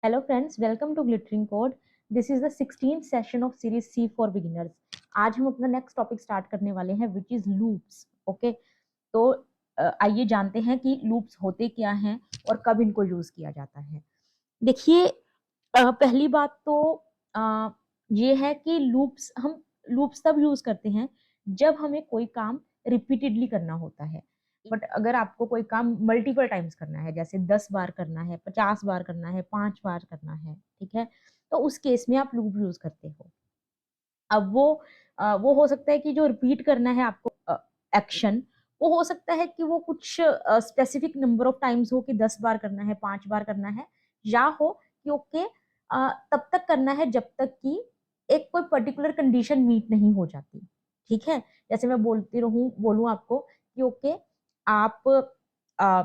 Hello friends, welcome to Glittering Code. This is the 16th session of series C for beginners. आज हम अपना next topic start करने वाले हैं which is loops. Okay, तो आइए जानते हैं कि लूप्स होते क्या हैं और कब इनको यूज किया जाता है. देखिए, पहली बात तो ये है कि लूप्स तब यूज करते हैं जब हमें कोई काम रिपीटेडली करना होता है. बट अगर आपको कोई काम मल्टीपल टाइम्स करना है, जैसे 10 बार करना है, 50 बार करना है, 5 बार करना है, ठीक है, तो उस केस में आप लूप यूज करते हो. अब वो हो सकता है कि जो रिपीट करना है आपको एक्शन, वो हो सकता है कि वो कुछ स्पेसिफिक नंबर ऑफ टाइम्स हो कि 10 बार करना है, 5 बार करना है, या हो कि ओके तब तक करना है जब तक कि एक कोई पर्टिकुलर कंडीशन मीट नहीं हो जाती. ठीक है, जैसे मैं बोलूं आपको कि ओके आप आ,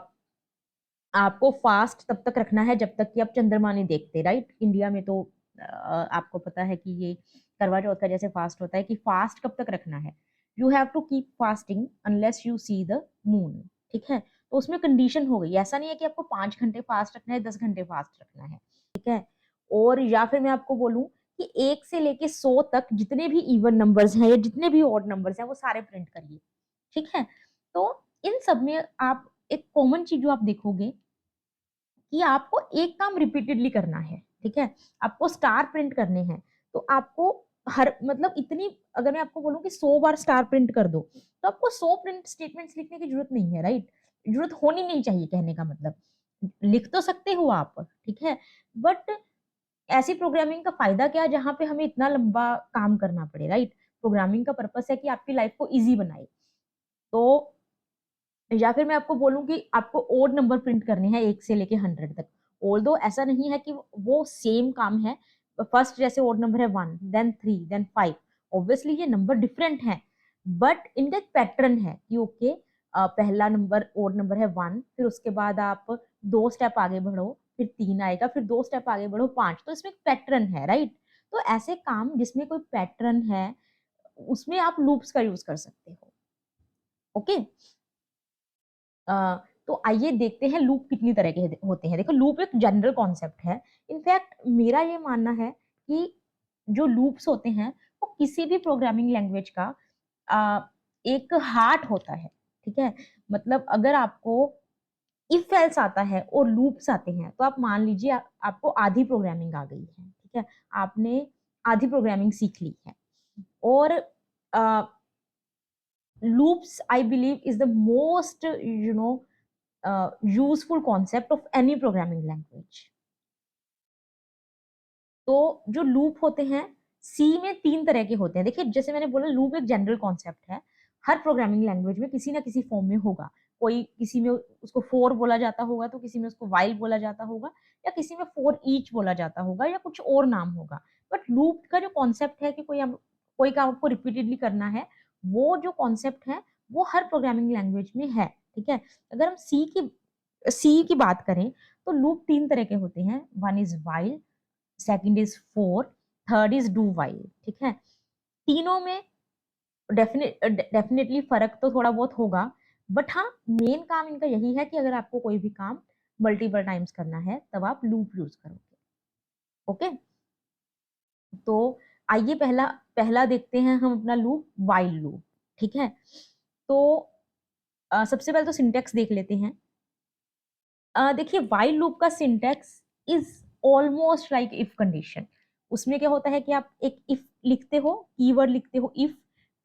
आपको फास्ट तब तक रखना है जब तक कि आप चंद्रमा नहीं देखते. राइट, इंडिया में तो आपको पता है कि ये करवा चौथ का जैसे फास्ट होता है कि फास्ट कब तक रखना है. You have to keep fasting unless you see the moon. ठीक है, तो उसमें कंडीशन हो गई. ऐसा नहीं है कि आपको 5 घंटे फास्ट रखना है, 10 घंटे फास्ट रखना है. ठीक है, और या फिर मैं आपको बोलूं कि 1 से लेके 100 तक जितने भी इवन नंबर्स हैं या जितने भी ऑड नंबर्स हैं वो सारे प्रिंट करिए. ठीक है, तो इन सब में आप एक कॉमन चीज जो आप देखोगे कि आपको एक काम रिपीटेडली करना है. ठीक है, आपको स्टार प्रिंट करने हैं, तो आपको हर मतलब इतनी, अगर मैं आपको बोलूं कि 100 बार स्टार प्रिंट कर दो, तो आपको 100 प्रिंट स्टेटमेंट्स लिखने की जरूरत नहीं है. राइट, जरूरत होनी नहीं चाहिए. कहने का मतलब, लिख तो सकते हो आप, ठीक है, बट ऐसी प्रोग्रामिंग का फायदा क्या, जहां पे हमें इतना लंबा काम करना पड़े. राइट, प्रोग्रामिंग का पर्पस है कि आपकी लाइफ को इजी बनाए. तो या फिर मैं आपको बोलूं कि आपको ओड नंबर प्रिंट करने हैं 1 से लेके 100 तक. ऑल्दो ऐसा नहीं है कि वो सेम काम है. फर्स्ट जैसे ओड नंबर है 1, देन 3, देन 5, ऑब्वियसली ये नंबर डिफरेंट है, बट इनका एक पैटर्न है कि ओके पहला नंबर ओड नंबर है 1, फिर उसके बाद आप 2 स्टेप आगे बढ़ो, फिर 3 आएगा, फिर 2 स्टेप आगे बढ़ो 5. तो इसमें एक पैटर्न है. राइट, तो ऐसे काम जिसमें कोई पैटर्न है उसमें आप लूप्स का यूज कर सकते हो. ओके, तो आइए देखते हैं लूप कितनी तरह के होते हैं. देखो, लूप एक जनरल कॉन्सेप्ट है. इनफैक्ट मेरा ये मानना है कि जो लूप्स होते हैं वो किसी भी प्रोग्रामिंग लैंग्वेज का एक हार्ट होता है. ठीक है, मतलब अगर आपको इफ एल्स आता है और लूप्स आते हैं तो आप मान लीजिए आपको आधी प्रोग्रामिंग आ गई है. ठीक है, आपने आधी प्रोग्रामिंग सीख ली है. और loops I believe is the most useful concept of any programming language. तो जो लूप होते हैं सी में 3 तरह के होते हैं. देखिए, जैसे मैंने बोला लूप एक जनरल कॉन्सेप्ट है, हर प्रोग्रामिंग लैंग्वेज में किसी ना किसी फॉर्म में होगा. कोई किसी में उसको फोर बोला जाता होगा, तो किसी में उसको वाइल बोला जाता होगा, या किसी में फोर ईच बोला जाता होगा, या कुछ और नाम होगा. बट लूप का जो कॉन्सेप्ट है कि कोई काम आपको रिपीटेडली करना है, वो जो कॉन्सेप्ट है वो हर प्रोग्रामिंग लैंग्वेज में है. ठीक है, अगर हम सी की बात करें तो लूप 3 तरह के होते हैं. One is while, second is four, third is do while. ठीक है, तीनों में डेफिनेटली फर्क तो थोड़ा बहुत होगा, बट हाँ, मेन काम इनका यही है कि अगर आपको कोई भी काम मल्टीपल टाइम्स करना है तब आप लूप यूज करोगे. ओके, तो आइए पहला पहला देखते हैं हम अपना लूप, वाइल लूप. ठीक है, तो सबसे पहले तो सिंटेक्स देख लेते हैं. देखिए, वाइल लूप का syntax is almost like if condition. उसमें क्या होता है कि आप एक इफ लिखते हो, कीवर्ड लिखते हो इफ,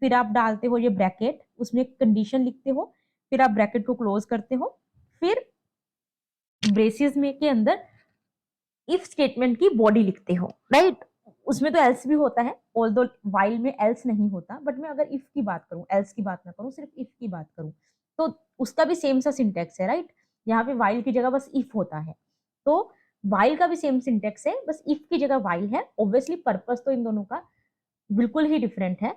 फिर आप डालते हो ये ब्रैकेट, उसमें एक कंडीशन लिखते हो, फिर आप ब्रैकेट को क्लोज करते हो, फिर ब्रेसिस में के अंदर इफ स्टेटमेंट की बॉडी लिखते हो. राइट, उसमें तो एल्स भी होता है, ऑल्दो वाइल में एल्स नहीं होता, बट मैं अगर इफ की बात करूं, एल्स की बात ना करूं, सिर्फ इफ की बात करूं, तो उसका भी सेम सा सिंटेक्स है. राइट, यहाँ पे वाइल की जगह बस इफ होता है. तो वाइल का भी सेम सिंटेक्स है, बस इफ की जगह वाइल है. ऑब्वियसली पर्पस तो इन दोनों का बिल्कुल ही डिफरेंट है.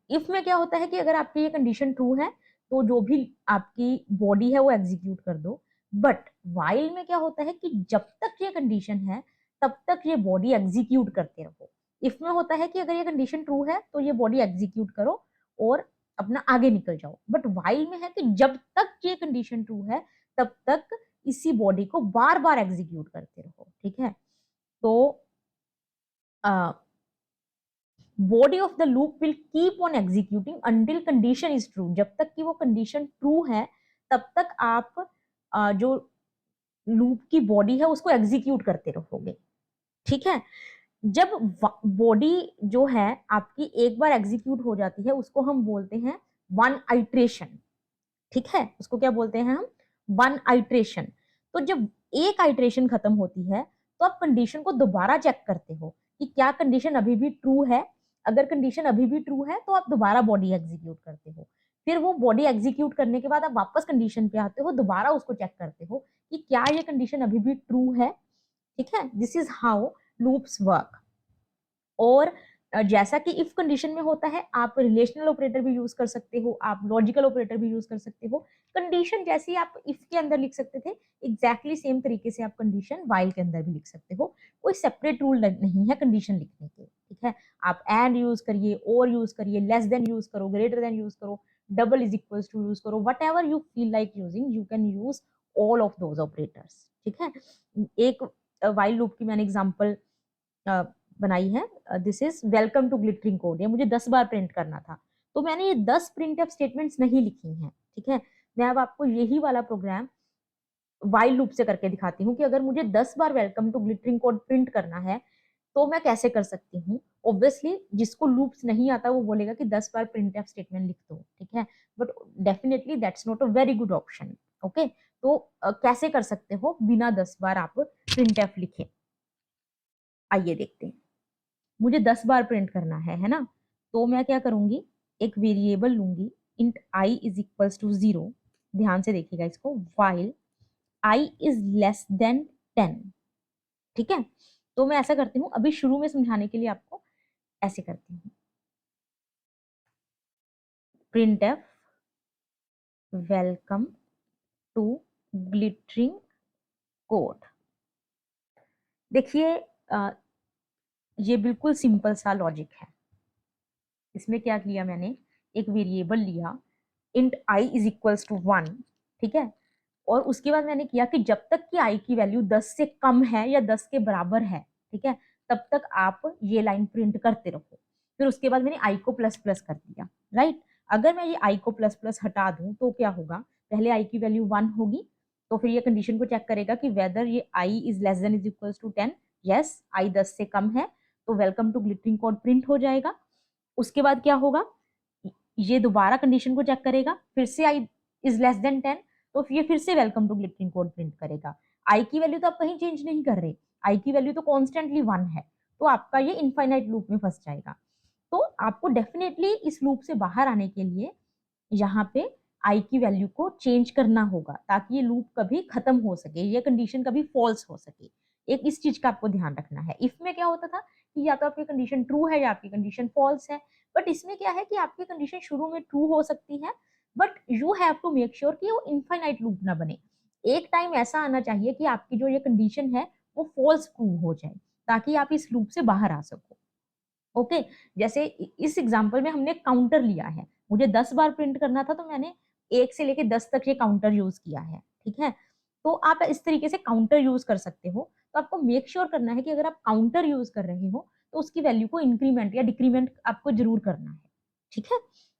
इफ में क्या होता है कि अगर आपकी ये कंडीशन ट्रू है तो जो भी आपकी बॉडी है वो एग्जीक्यूट कर दो. बट वाइल में क्या होता है कि जब तक ये कंडीशन है तब तक ये बॉडी एग्जीक्यूट करते रहो. इफ में होता है कि अगर ये कंडीशन ट्रू है तो ये बॉडी एग्जीक्यूट करो और अपना आगे निकल जाओ. बट वाइल में है कि जब तक ये कंडीशन ट्रू है तब तक इसी बॉडी को बार बार एग्जीक्यूट करते रहो, ठीक है। तो body of the loop will keep on executing until condition is true. जब तक कि वो कंडीशन ट्रू है तब तक आप जो लूप की बॉडी है उसको एग्जीक्यूट करते रहोगे, ठीक है। जब बॉडी जो है आपकी एक बार एग्जीक्यूट हो जाती है उसको हम बोलते हैं वन आइट्रेशन, ठीक है। उसको क्या बोलते हैं हम? One iteration. तो जब एक आइट्रेशन खत्म होती है तो आप कंडीशन को दोबारा चेक करते हो कि क्या कंडीशन अभी भी ट्रू है। अगर कंडीशन अभी भी ट्रू है तो आप दोबारा बॉडी एग्जीक्यूट करते हो। फिर वो बॉडी एग्जीक्यूट करने के बाद आप वापस कंडीशन पे आते हो, दोबारा उसको चेक करते हो कि क्या ये कंडीशन अभी भी ट्रू है, ठीक है। This is how loops work. और जैसा कि इफ कंडीशन में होता है आप रिलेशनल ऑपरेटर भी यूज कर सकते हो, आप लॉजिकल ऑपरेटर भी यूज कर सकते हो। कंडीशन जैसी आप इफ के अंदर लिख सकते थे, एग्जैक्टली सेम तरीके से आप कंडीशन व्हाइल के अंदर भी लिख सकते हो। कोई सेपरेट रूल नहीं है कंडीशन लिखने के, ठीक है। आप एंड यूज करिए, और यूज करिए, लेस देन यूज करो, ग्रेटर देन यूज करो, double is equal to use करो, whatever you feel like using you can use all of those operators, ठीक है। एक व्हाइल लूप की मैंने एग्जांपल बनाई है, this is welcome to glittering code. ये मुझे 10 बार प्रिंट करना था तो मैंने ये 10 प्रिंट एफ स्टेटमेंट्स नहीं लिखी हैं, ठीक है। मैं अब आपको यही वाला प्रोग्राम वाइल लूप से करके दिखाती हूँ कि अगर मुझे 10 बार welcome to glittering code print करना है तो मैं कैसे कर सकती हूँ। ऑब्वियसली जिसको लूप्स नहीं आता वो बोलेगा कि 10 बार प्रिंट एफ स्टेटमेंट लिख दो, ठीक है। But definitely that's not a very good option, okay. तो कैसे कर सकते हो बिना 10 बार आप प्रिंट एफ लिखे, आइए देखते हैं। मुझे 10 बार प्रिंट करना है ना। तो मैं क्या करूंगी, एक वेरिएबल लूंगी int I is equals to 0। ध्यान से देखिएगा इसको, while I is less than 10, ठीक है। तो मैं ऐसा करती हूँ, अभी शुरू में समझाने के लिए आपको ऐसे करती हूँ, print f welcome to glittering code. देखिए ये बिल्कुल सिंपल सा लॉजिक है। इसमें क्या किया मैंने, एक वेरिएबल लिया int I is equals to 1, ठीक है। और उसके बाद मैंने किया कि जब तक कि आई की वैल्यू 10 से कम है या 10 के बराबर है, ठीक है, तब तक आप ये लाइन प्रिंट करते रहो। फिर उसके बाद मैंने आई को प्लस प्लस कर दिया, राइट। अगर मैं ये आई को प्लस प्लस हटा दूं तो क्या होगा, पहले आई की वैल्यू 1 होगी तो फिर ये कंडीशन को चेक करेगा कि वेदर ये I is less than is equals to 10। Yes, I 10 से कम है तो welcome to glittering code print हो जाएगा। उसके बाद क्या होगा, ये दोबारा कंडीशन को चेक करेगा, फिर से आई इज लेस देन 10 तो ये फिर से welcome to glittering code print करेगा। आई की वैल्यू तो आप कहीं चेंज नहीं कर रहे, आई की वैल्यू तो कॉन्स्टेंटली 1 है, तो आपका ये इनफाइनाइट लूप में फंस जाएगा। तो आपको डेफिनेटली इस लूप से बाहर आने के लिए यहाँ पे आई की वैल्यू को चेंज करना होगा ताकि ये लूप कभी खत्म हो सके, ये कंडीशन कभी फॉल्स हो सके। एक इस चीज का आपको ध्यान रखना है। इफ में क्या होता था कि या तो आपकी कंडीशन ट्रू है या आपकी कंडीशन फॉल्स है, बट इसमें क्या है कि आपकी कंडीशन शुरू में ट्रू हो सकती है but you have to make sure कि वो इनफाइनाइट लूप ना बने। एक टाइम ऐसा आना चाहिए कि आपकी जो ये कंडीशन है वो फॉल्स प्रूव हो जाए ताकि आप इस लूप से बाहर आ सको, ओके। जैसे इस एग्जांपल में हमने काउंटर लिया है, मुझे 10 बार प्रिंट करना था तो मैंने 1 से लेके 10 तक ये काउंटर यूज किया है, ठीक है। तो आप इस तरीके से काउंटर यूज कर सकते हो। तो आपको मेक श्योर करना है कि अगर आप काउंटर यूज कर रहे हो तो उसकी वैल्यू को इंक्रीमेंट या डिक्रीमेंट आपको जरूर करना है, ठीक है।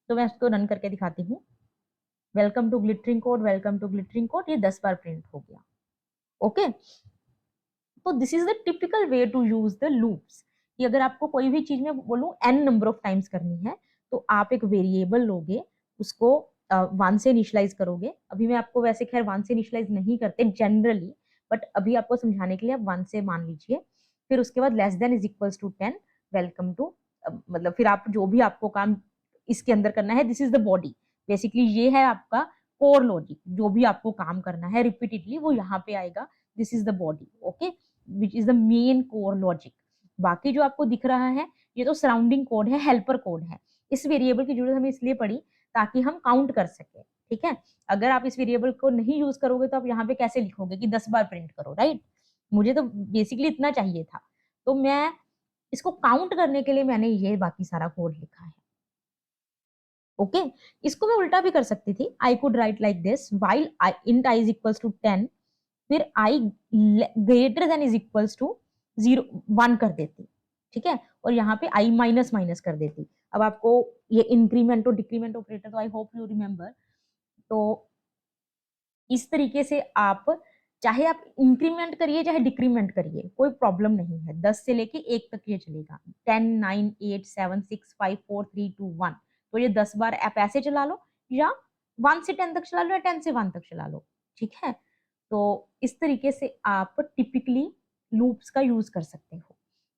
तो मैं इसको रन करके दिखाती हूँ। Welcome to glittering code, welcome to glittering code, ये 10 बार प्रिंट हो गया, ओके। तो this is the typical way to use the loops कि अगर आपको कोई भी चीज में बोलूं n नंबर ऑफ टाइम्स करनी है तो आप एक वेरिएबल लोगे, उसको 1 से इनिशियलाइज करोगे। अभी मैं आपको वैसे खैर 1 से इनिशियलाइज नहीं करते जनरली, बट अभी आपको समझाने के लिए आप 1 से मान लीजिए। फिर उसके बाद less than is equals to 10, welcome to, मतलब फिर आप जो भी आपको काम इसके अंदर करना है, this is the body. Basically ये है आपका कोर लॉजिक, जो भी आपको काम करना है रिपीटेडली वो यहाँ पे आएगा, this is the body, okay, which is the main core logic. बाकी जो आपको दिख रहा है ये तो सराउंडिंग कोड है, हेल्पर कोड है। इस वेरिएबल की जरूरत हमें इसलिए पड़ी ताकि हम काउंट कर सके, ठीक है। अगर आप इस वेरिएबल को नहीं यूज करोगे तो आप यहाँ पे कैसे लिखोगे कि 10 बार प्रिंट करो, राइट। मुझे तो बेसिकली इतना चाहिए था, तो मैं इसको काउंट करने के लिए मैंने ये बाकी सारा कोड लिखा है, ओके। इसको मैं उल्टा भी कर सकती थी, I could write like this, while int i is equals to 10 फिर I greater than is equals to 1 कर देती, ठीक है, और यहाँ पे आई माइनस माइनस कर देती। अब आपको ये इंक्रीमेंट और डिक्रीमेंट ऑपरेटर तो आई होप यू रिमेम्बर। तो इस तरीके से आप चाहे आप इंक्रीमेंट करिए चाहे डिक्रीमेंट करिए, कोई प्रॉब्लम नहीं है। 10 से लेके 1 तक ये चलेगा। 10 9 8 7 6 5 4 3 2 1। तो ये 10 बार आप ऐसे चला लो, या 1 से 10 तक चला लो, या 10 से 1 तक चला लो, ठीक है। तो इस तरीके से आप टिपिकली लूप्स का यूज कर सकते हो।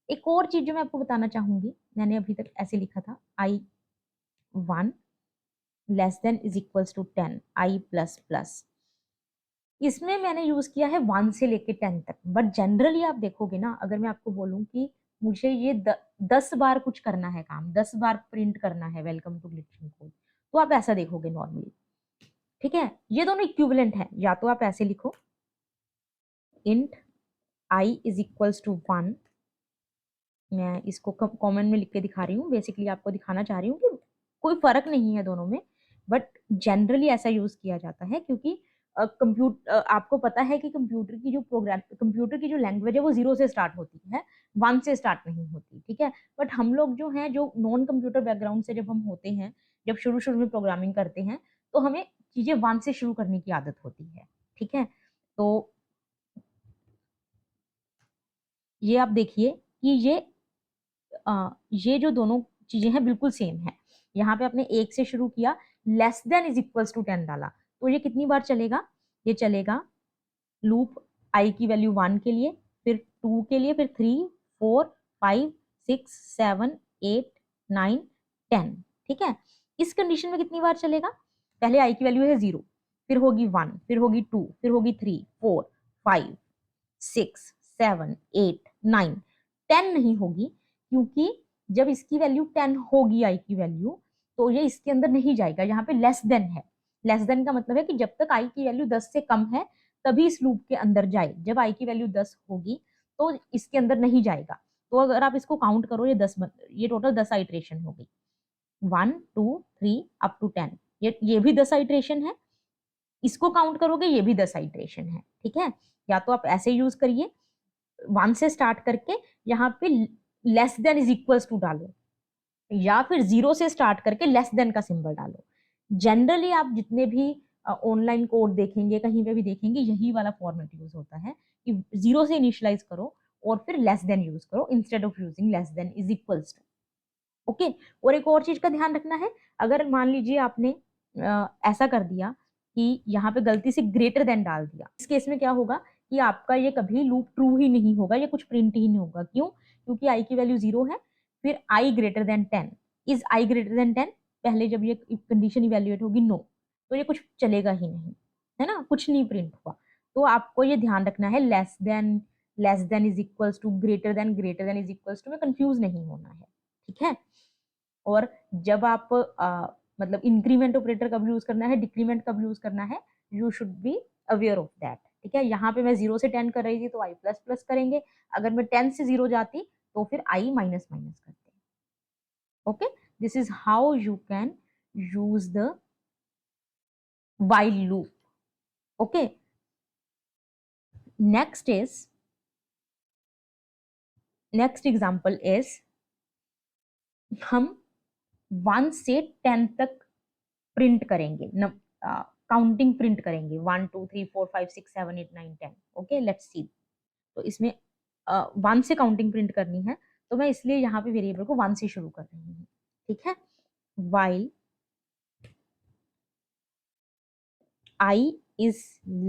एक और चीज जो मैं आपको बताना चाहूंगी, मैंने अभी तक ऐसे लिखा था, i 1 less than is equals to 10 i plus plus. इसमें मैंने यूज किया है 1 से लेके 10 तक, बट जनरली आप देखोगे ना, अगर मैं आपको बोलूं कि मुझे ये 10 बार कुछ करना है काम, 10 बार प्रिंट करना है वेलकम टू ग्लिटरिंग कोड, तो आप ऐसा देखोगे नॉर्मली, ठीक है। ये दोनों इक्विवेलेंट है। या तो आप ऐसे लिखो int I is equals to 1, मैं इसको कॉमन में लिख के दिखा रही हूँ, बेसिकली आपको दिखाना चाह रही हूँ कि कोई फर्क नहीं है दोनों में, बट जनरली ऐसा यूज किया जाता है क्योंकि आपको पता है कि कंप्यूटर की जो लैंग्वेज है वो 0 से स्टार्ट होती है, 1 से स्टार्ट नहीं होती, ठीक है। बट हम लोग जो हैं, जो नॉन कंप्यूटर बैकग्राउंड से जब हम होते हैं, जब शुरू शुरू में प्रोग्रामिंग करते हैं, तो हमें चीजें 1 से शुरू करने की आदत होती है, ठीक है। तो ये आप देखिए कि ये जो दोनों चीजें हैं बिल्कुल सेम है। यहाँ पे आपने 1 से शुरू किया, less than is equals to 10 डाला, तो ये कितनी बार चलेगा? ये चलेगा लूप आई की वैल्यू 1 के लिए, फिर 2 के लिए, फिर 3 4 5 6 7 8 9 10, ठीक है। इस कंडीशन में कितनी बार चलेगा? पहले आई की वैल्यू है 0, फिर होगी 1, फिर होगी 2, फिर होगी 3 4 5 6 7 8 9 10 नहीं होगी, क्योंकि जब इसकी वैल्यू 10 होगी आई की वैल्यू, तो ये इसके अंदर नहीं जाएगा। यहाँ पे लेस देन है। लेस देन का मतलब है कि जब तक आई की वैल्यू 10 से कम है तभी इस लूप के अंदर जाए। जब आई की वैल्यू 10 होगी तो इसके अंदर नहीं जाएगा। तो अगर आप इसको काउंट करो, ये टोटल 10 आइट्रेशन हो गई, 1 2 3 अप टू 10। ये भी 10 आइट्रेशन है। इसको काउंट करोगे, ये भी 10 आइट्रेशन है, ठीक है। या तो आप ऐसे यूज करिए 1 से स्टार्ट करके यहाँ पे less than is equals to डालो, या फिर 0 से स्टार्ट करके लेस देन का सिंबल डालो। जनरली आप जितने भी ऑनलाइन कोड देखेंगे, कहीं पे भी देखेंगे, यही वाला फॉर्मेट यूज होता है कि 0 से इनिशियलाइज करो और फिर लेस देन यूज करो instead of using less than is equals to. Okay. और एक और चीज का ध्यान रखना है, अगर मान लीजिए आपने ऐसा कर दिया कि यहाँ पे गलती से ग्रेटर देन डाल दिया, इस केस में क्या होगा कि आपका ये कभी लूप ट्रू ही नहीं होगा, ये कुछ प्रिंट ही नहीं होगा। क्यों? क्योंकि आई की वैल्यू 0 है, फिर I greater than 10, is I greater than 10, पहले जब ये कंडीशन इवेल्युएट होगी नो, तो ये कुछ चलेगा ही नहीं, है ना, कुछ नहीं प्रिंट हुआ। तो आपको ये ध्यान रखना है, less than is equals to, greater than is equals to में कंफ्यूज नहीं होना है, ठीक है। और जब आप मतलब इंक्रीमेंट ऑपरेटर कब यूज करना है, डिक्रीमेंट कब यूज करना है, you should be aware of that, ठीक है। यहाँ पे मैं 0 से 10 कर रही थी तो आई प्लस प्लस करेंगे, अगर मैं 10 से 0 जाती तो फिर आई माइनस माइनस करते। Okay, this is how you can use the while loop. Okay, next example is हम 1 से 10 तक प्रिंट करेंगे, काउंटिंग प्रिंट करेंगे, 1 2 3 4 5 6 7 8 9 10। Okay, let's see. तो इसमें 1 से काउंटिंग प्रिंट करनी है, तो मैं इसलिए यहाँ पे वेरिएबल को 1 से शुरू कर रही हूँ, ठीक है। while I is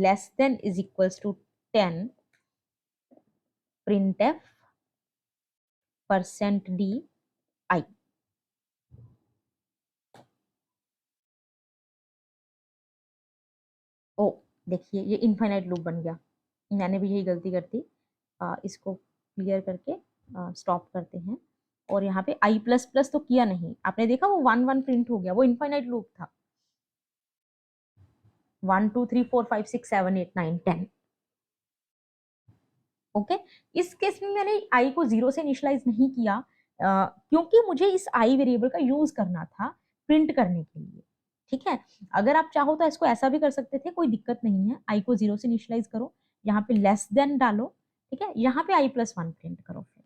less than is equals to 10, printf %d I। ओ, देखिए ये इनफाइनाइट लूप बन गया। मैंने भी यही गलती कर दी। इसको क्लियर करके स्टॉप करते हैं। और यहाँ पे आई प्लस प्लस तो किया नहीं, आपने देखा वो 1 1 प्रिंट हो गया, वो इनफाइनाइट लूप था। 1 2 3 4 5 6 7 8 9 10। ओके, इस केस में मैंने आई को 0 से इनिशियलाइज नहीं किया, क्योंकि मुझे इस आई वेरिएबल का यूज करना था प्रिंट करने के लिए, ठीक है। अगर आप चाहो तो इसको ऐसा भी कर सकते थे, कोई दिक्कत नहीं है, आई को 0 से इनिशियलाइज करो, यहाँ पे लेस देन डालो, ठीक है, यहाँ पे i+1 प्रिंट करो। फिर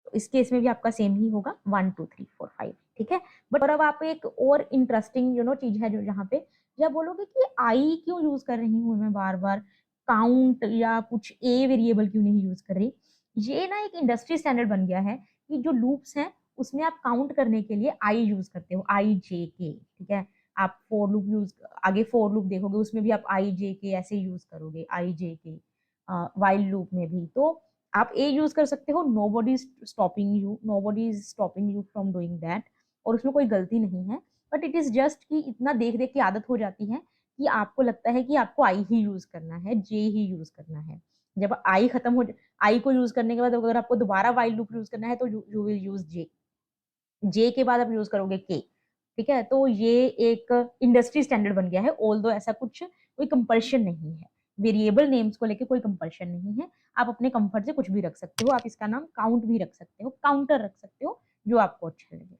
तो इस केस में भी आपका सेम ही होगा 1 2 3 4 5, ठीक है। बट और अब आप एक और इंटरेस्टिंग चीज है जो यहाँ पे जब बोलोगे कि आई क्यों यूज कर रही हूँ मैं बार बार, काउंट या कुछ ए वेरिएबल क्यों नहीं यूज कर रही। ये ना एक इंडस्ट्री स्टैंडर्ड बन गया है कि जो लूप्स हैं उसमें आप काउंट करने के लिए आई यूज करते हो, आई जे के, ठीक है। आप फोर लूप यूज, आगे फोर लूप देखोगे उसमें भी आप आई जे के ऐसे यूज करोगे, आई जे के। वाइल लूप में भी तो आप ए यूज कर सकते हो, nobody is stopping you from doing that, और उसमें कोई गलती नहीं है। बट इट इज जस्ट कि इतना देख देख के आदत हो जाती है कि आपको लगता है कि आपको आई ही यूज करना है, जे ही यूज करना है। जब आई खत्म हो, आई को यूज करने के बाद अगर आपको दोबारा वाइल लूप यूज करना है तो यू विल यूज जे, जे के बाद आप यूज करोगे के, ठीक है। तो ये एक इंडस्ट्री स्टैंडर्ड बन गया है, ऑल्दो ऐसा कुछ कोई कंपल्शन नहीं है, वेरिएबल नेम्स को लेके कोई कंपल्शन नहीं है। आप अपने कंफर्ट से कुछ भी रख सकते हो, आप इसका नाम काउंट भी रख सकते हो, काउंटर रख सकते हो, जो आपको अच्छा लगे।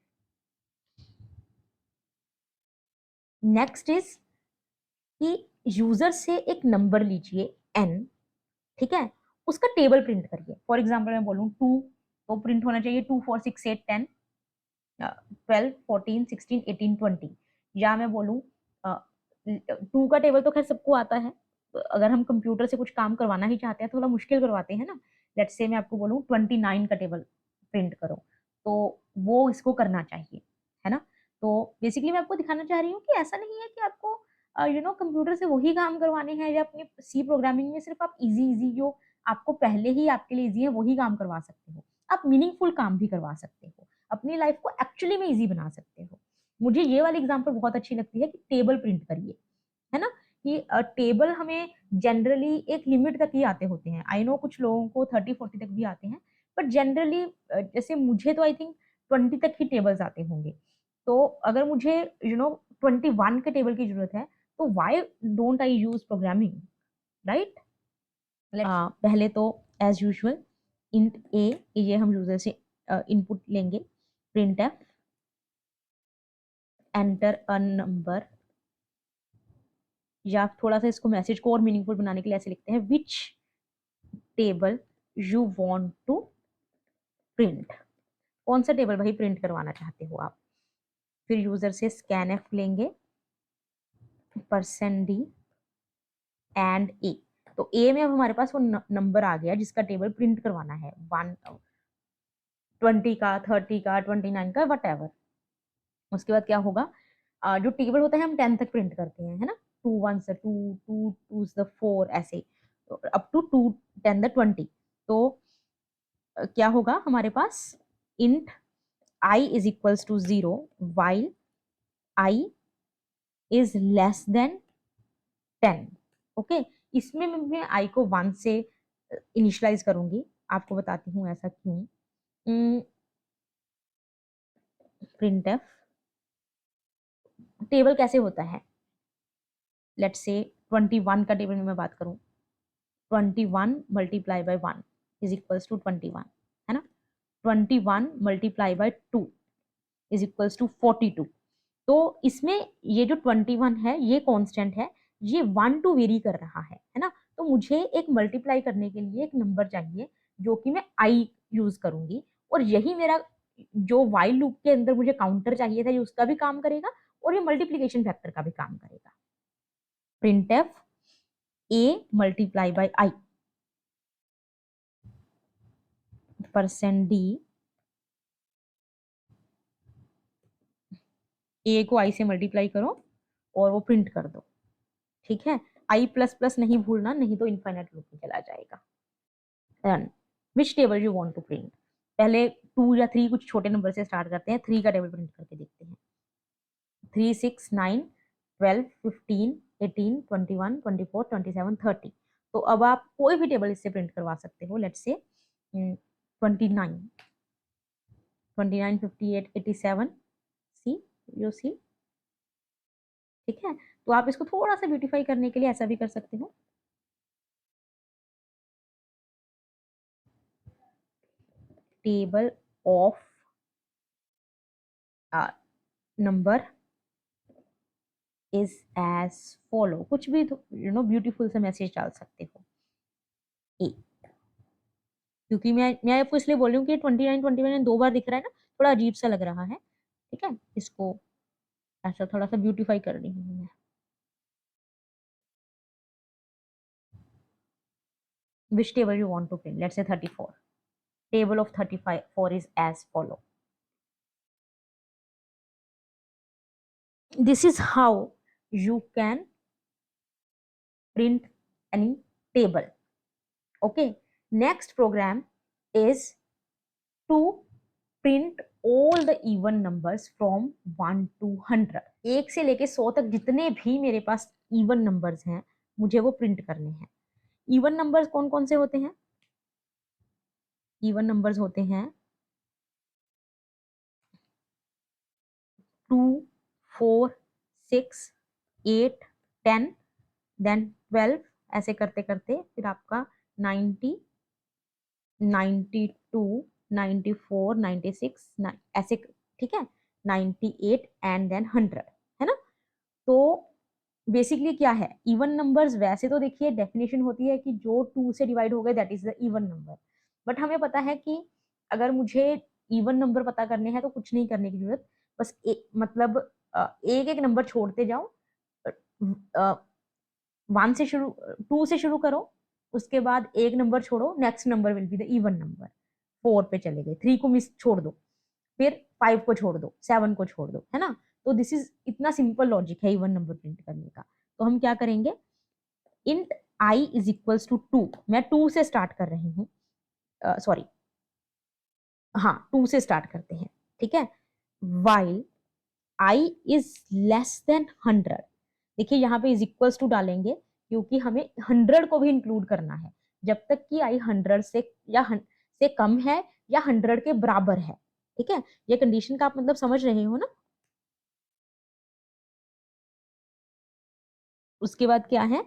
नेक्स्ट इज कि यूजर से एक नंबर लीजिए n, ठीक है, उसका टेबल प्रिंट करिए। फॉर एग्जाम्पल मैं बोलूँ 2, तो प्रिंट होना चाहिए 2 4 6 8 10 12 14 16 18 20। या मैं बोलूँ 2 का टेबल तो खैर सबको आता है, तो अगर हम कंप्यूटर से कुछ काम करवाना ही चाहते हैं तो थोड़ा मुश्किल करवाते हैं ना। लेट्स से मैं आपको बोलूँ 29 का टेबल प्रिंट करो, तो वो इसको करना चाहिए, है ना। तो बेसिकली मैं आपको दिखाना चाह रही हूँ कि ऐसा नहीं है कि आपको कंप्यूटर से वही काम करवाने हैं, या अपने सी प्रोग्रामिंग में सिर्फ आप इजी इजी जो आपको पहले ही आपके लिए इजी है वही काम करवा सकते हो। आप मीनिंगफुल काम भी करवा सकते हो, अपनी लाइफ को एक्चुअली में इजी बना सकते हो। मुझे ये वाली एग्जांपल बहुत अच्छी लगती है कि टेबल प्रिंट करिए, है ना। कि टेबल हमें जनरली एक लिमिट तक ही आते होते हैं, आई नो कुछ लोगों को 30 40 तक भी आते हैं, बट जनरली जैसे मुझे तो आई थिंक 20 तक ही टेबल्स आते होंगे। तो अगर मुझे 21 के टेबल की जरूरत है तो why don't I use programming, right. पहले तो एज यूजुअल इंट ए, ये हम यूजर से इनपुट लेंगे, print F enter a number, या थोड़ा सा इसको मैसेज को और मीनिंगफुल बनाने के लिए ऐसे लिखते हैं which table you want to print, कौन सा टेबल भाई प्रिंट करवाना चाहते हो आप। फिर यूजर से स्कैन एफ लेंगे, %d एंड ए। तो ए में अब हमारे पास वो नंबर आ गया जिसका टेबल प्रिंट करवाना है, 20 का, 30 का, 29 का, वट एवर। उसके बाद क्या होगा, जो टेबल होता है हम 10 तक प्रिंट करते हैं, है ना। 2 1 से 2, 2 2 से 4 ऐसे, अप टू 2 10 द 20। तो क्या होगा हमारे पास, int I is equals to 0 while I is less than 10। Okay, इसमें मैं आई को 1 से इनिशियलाइज करूंगी, आपको बताती हूँ ऐसा क्यों। प्रिंट एफ टेबल कैसे होता है, लेट्स से 21 का टेबल में मैं बात करूं, 21 multiply by 1 is equals to 21, है ना। 21 multiply by 2 is equals to 42। तो इसमें ये जो 21 है ये कांस्टेंट है, ये 1 टू वेरी कर रहा है ना। तो मुझे एक मल्टीप्लाई करने के लिए एक नंबर चाहिए जो कि मैं आई यूज करूंगी, और यही मेरा जो वाइल लूप के अंदर मुझे काउंटर चाहिए था ये उसका भी काम करेगा, और ये मल्टीप्लीकेशन फैक्टर का भी काम करेगा। Print F A multiply by I, %d, ए को आई से मल्टीप्लाई करो और वो प्रिंट कर दो, ठीक है। आई प्लस प्लस नहीं भूलना, नहीं तो इनफाइनाइट लूप में चला जाएगा। Run, which table you want to print. पहले 2 या 3 कुछ छोटे नंबर से स्टार्ट करते हैं, 3 का टेबल प्रिंट करके देखते हैं। 3 6 9 12 15 18 21 24 27 30। तो अब आप कोई भी टेबल इससे प्रिंट करवा सकते हो, let's say 29 29 58 87, C, you see, ठीक है। तो आप इसको थोड़ा सा ब्यूटीफाई करने के लिए ऐसा भी कर सकते हो, table of number is as follow, कुछ भी ब्यूटीफुल से मैसेज डाल सकते हो। 8, क्योंकि मैं आपको इसलिए बोल रही हूँ कि 29 21 दो बार दिख रहा है ना, थोड़ा अजीब सा लग रहा है। ठीक है, इसको ऐसा थोड़ा सा ब्यूटीफाई कर रही हूँ मैं। Which table you want to print? Let's say 34. Table of 35 is as follow. This is how you can print any table. Okay, next program is to print all the even numbers from 1 to 100. 1 से लेके 100 तक जितने भी मेरे पास even numbers हैं मुझे वो print करने हैं। इवन नंबर्स कौन कौन से होते हैं? इवन नंबर्स होते हैं 2, 4, 6, 8, 10, देन 12, ऐसे करते करते फिर आपका 90, 92, 94, 96, ऐसे, ठीक है, 98 एंड देन 100, है ना। तो बेसिकली क्या है, इवन नंबर्स वैसे तो देखिए डेफिनेशन होती है कि जो 2 से डिवाइड हो गए that is the even number, but हमें पता है कि अगर मुझे इवन नंबर पता करने हैं तो कुछ नहीं करने की जरूरत, बस मतलब एक एक नंबर छोड़ते जाओ। 1 से शुरू, 2 से शुरू करो, उसके बाद एक नंबर छोड़ो, next number will be the even number. 4 पे चले गए, 3 को मिस छोड़ दो, फिर 5 को छोड़ दो, 7 को छोड़ दो, है ना। तो दिस इज इतना सिंपल लॉजिक है इवन नंबर प्रिंट करने का। तो हम क्या करेंगे, int I is equals to 2, मैं 2 से स्टार्ट कर रही हूँ, सॉरी, हाँ 2 से स्टार्ट करते हैं, ठीक है। While I is less then 100, देखिए यहाँ पे इज इक्वल्स टू डालेंगे क्योंकि हमें 100 को भी इंक्लूड करना है, जब तक कि आई 100 से या से कम है या 100 के बराबर है। ठीक है, ये कंडीशन का आप मतलब समझ रहे हो ना। उसके बाद क्या है,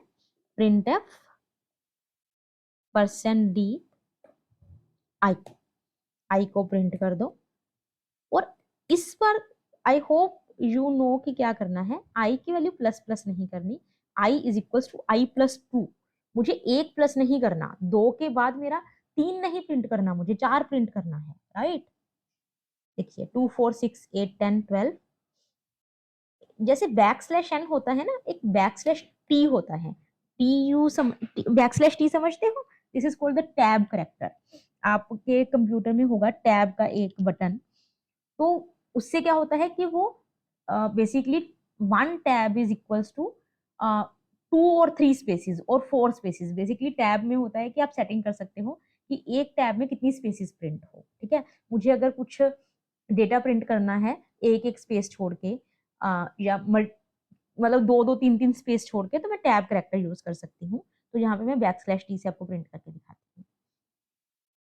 प्रिंट एफ %d आई को प्रिंट कर दो। और इस पर आई होप यू नो कि क्या करना है, आई की वैल्यू प्लस प्लस नहीं करनी, I is equal to i+2, मुझे एक प्लस नहीं करना, 2 के बाद मेरा 3 नहीं प्रिंट करना, मुझे 4 प्रिंट करना है, राइट। देखिए 2, 4, 6, 8, 10, 12, जैसे \n होता है ना, एक \t होता है, टी यू \t समझते हो, this is called the tab character. आपके कंप्यूटर में होगा टैब का एक बटन, तो उससे क्या होता है कि वो basically 1 tab is equals to 2 और 3 स्पेसिस और 4 स्पेसिस। बेसिकली टैब में होता है कि आप सेटिंग कर सकते हो कि एक टैब में कितनी स्पेसिस प्रिंट हो। ठीक है, मुझे अगर कुछ डेटा प्रिंट करना है एक एक स्पेस छोड़ के, या मतलब 2 2 3 3 स्पेस छोड़ के, तो मैं टैब करेक्टर यूज कर सकती हूँ। तो यहाँ पे मैं \t से आपको प्रिंट करके दिखाती हूँ,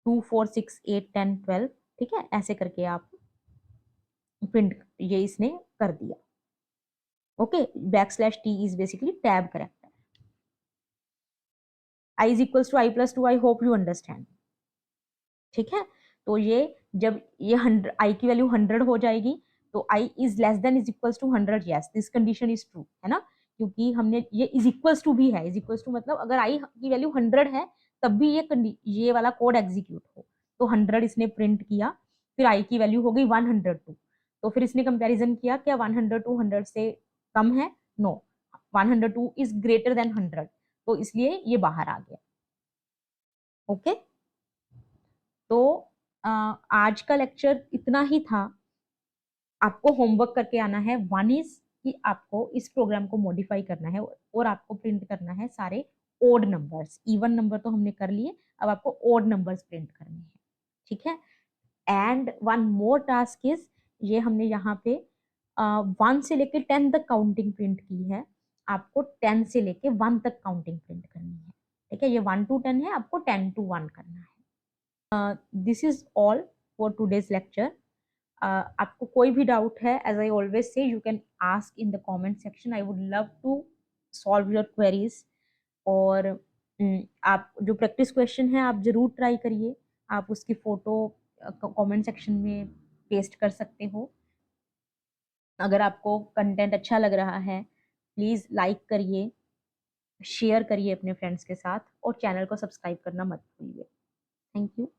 2, 4, 6, 8, 10, 12, ठीक है, ऐसे करके आप प्रिंट, ये इसने कर दिया। Okay, \t is basically tab character. i is equals to i+2, I hope you understand. ठीक है, तो ये जब ये 100 आई की वैल्यू 100 हो जाएगी तो i is less than is equals to 100, yes this condition is true, है ना, क्योंकि हमने ये इज इक्वल्स टू भी है, इज इक्वल्स टू मतलब अगर i की वैल्यू 100 है तब भी ये वाला कोड एग्जीक्यूट हो। तो 100 इसने प्रिंट किया, फिर i की वैल्यू हो गई 102, तो फिर इसने कंपैरिजन किया, क्या 102 100 से कम है, नो, 102 इज ग्रेटर देन 100, तो इसलिए ये बाहर आ गया। ओके, तो आज का लेक्चर इतना ही था। आपको होमवर्क करके आना है, वन इज कि आपको इस प्रोग्राम को मॉडिफाई करना है और आपको प्रिंट करना है सारे ओड नंबर्स, इवन नंबर तो हमने कर लिए, अब आपको ओड नंबर्स प्रिंट करने हैं। ठीक है, and one more task is, ये हमने यहाँ पे 1 से लेके 10 तक काउंटिंग प्रिंट की है, आपको 10 से लेके 1 तक काउंटिंग प्रिंट करनी है। ठीक है, ये 1 to 10 है, आपको 10 to 1 करना है। This is all for today's lecture. आपको कोई भी डाउट है, as I always say, you can ask in the comment section, I would love to solve your queries. और आप जो प्रैक्टिस क्वेश्चन है आप जरूर ट्राई करिए, आप उसकी फोटो कमेंट सेक्शन में पेस्ट कर सकते हो। अगर आपको कंटेंट अच्छा लग रहा है प्लीज़ लाइक करिए, शेयर करिए अपने फ्रेंड्स के साथ और चैनल को सब्सक्राइब करना मत भूलिए। Thank you.